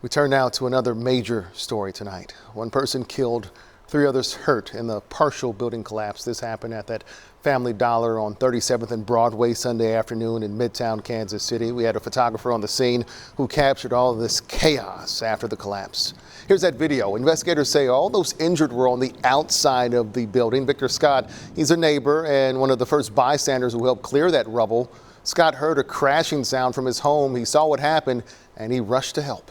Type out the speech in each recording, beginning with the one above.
We turn now to another major story tonight. One person killed, 3 others hurt in the partial building collapse. This happened at that Family Dollar on 37th and Broadway Sunday afternoon in Midtown, Kansas City. We had a photographer on the scene who captured all of this chaos after the collapse. Here's that video. Investigators say all those injured were on the outside of the building. Victor Scott, he's a neighbor and one of the first bystanders who helped clear that rubble. Scott heard a crashing sound from his home. He saw what happened and he rushed to help.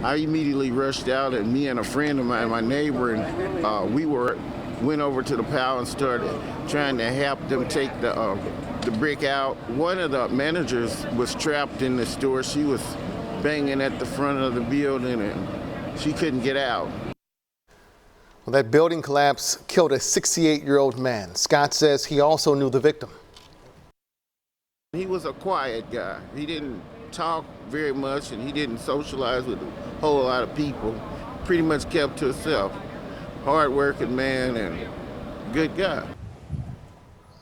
I immediately rushed out, and me and a friend of mine, my neighbor, and we went over to the pile and started trying to help them take the brick out. One of the managers was trapped in the store. She was banging at the front of the building, and she couldn't get out. Well, that building collapse killed a 68-year-old man. Scott says he also knew the victim. He was a quiet guy. He didn't talk very much, and he didn't socialize with a whole lot of people. Pretty much kept to himself. Hard-working man and good guy.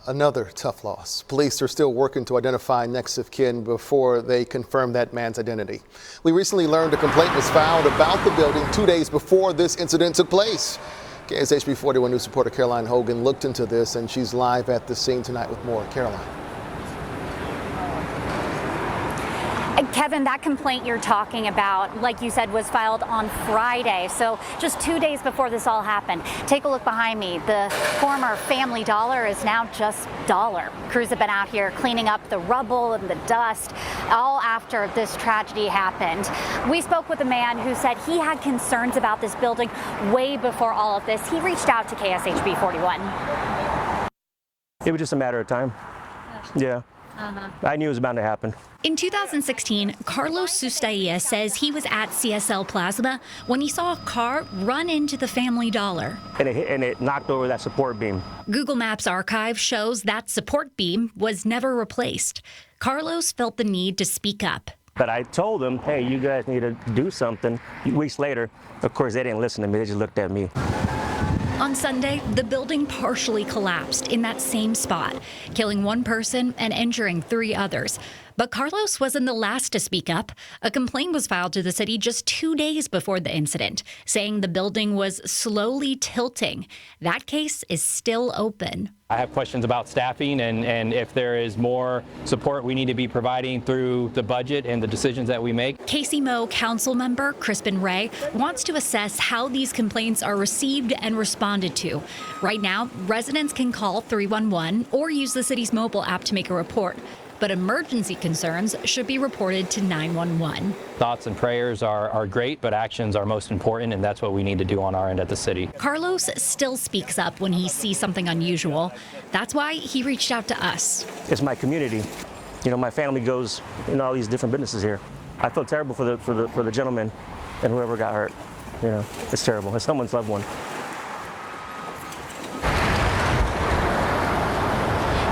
Another tough loss. Police are still working to identify next of kin before they confirm that man's identity. We recently learned a complaint was filed about the building 2 days before this incident took place. KSHB 41 News reporter Caroline Hogan looked into this, and she's live at the scene tonight with more. Caroline. Kevin, that complaint you're talking about, like you said, was filed on Friday, so just 2 days before this all happened. Take a look behind me. The former Family Dollar is now just Dollar. Crews have been out here cleaning up the rubble and the dust, all after this tragedy happened. We spoke with a man who said he had concerns about this building way before all of this. He reached out to KSHB 41. It was just a matter of time. Yeah. I knew it was bound to happen. In 2016, Carlos Sustaia says he was at CSL Plaza when he saw a car run into the Family Dollar. And it knocked over that support beam. Google Maps archive shows that support beam was never replaced. Carlos felt the need to speak up. But I told them, hey, you guys need to do something. Weeks later, of course, they didn't listen to me. They just looked at me. On Sunday, the building partially collapsed in that same spot, killing one person and injuring 3 others. But Carlos wasn't the last to speak up. A complaint was filed to the city just 2 days before the incident, saying the building was slowly tilting. That case is still open. I have questions about staffing and if there is more support we need to be providing through the budget and the decisions that we make. Casey Mo council member Crispin Ray wants to assess how these complaints are received and responded to. Right now, residents can call 311 or use the city's mobile app to make a report. But emergency concerns should be reported to 911. Thoughts and prayers are great, but actions are most important, and that's what we need to do on our end at the city. Carlos still speaks up when he sees something unusual. That's why he reached out to us. It's my community. You know, my family goes in all these different businesses here. I feel terrible for the gentleman and whoever got hurt. You know, it's terrible. It's someone's loved one.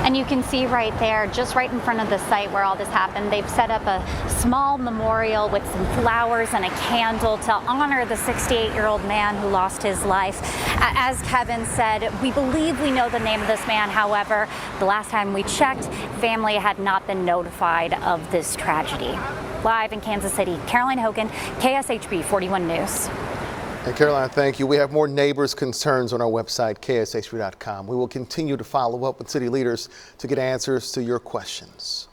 And you can see right there, just right in front of the site where all this happened, they've set up a small memorial with some flowers and a candle to honor the 68-year-old man who lost his life. As Kevin said, we believe we know the name of this man. However, the last time we checked, family had not been notified of this tragedy. Live in Kansas City, Caroline Hogan, KSHB 41 News. And Caroline, thank you. We have more neighbors' concerns on our website, kshb.com. We will continue to follow up with city leaders to get answers to your questions.